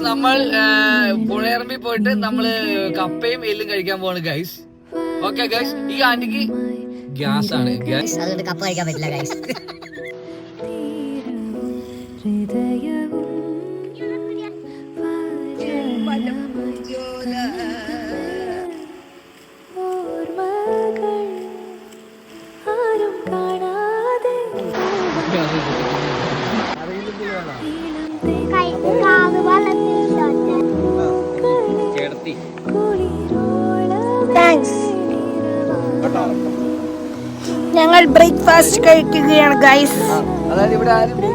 നമ്മൾ പുഴയറമ്പി പോയിട്ട് നമ്മള് കപ്പയും എല്ലും കഴിക്കാൻ പോവാണ് ഗൈസ്. ഓക്കെ ഗൈസ്, ഈ ആന്റിക്ക് ഗ്യാസ് ആണ് ഗൈസ്, അതുകൊണ്ട് കപ്പ കഴിക്കാൻ പറ്റില്ല ഗൈസ്. ഞങ്ങൾ ബ്രേക്ക്ഫാസ്റ്റ് കഴിക്കുകയാണ് ഗൈസ്. അതായത് ഇവിടെ ആരും ഇത്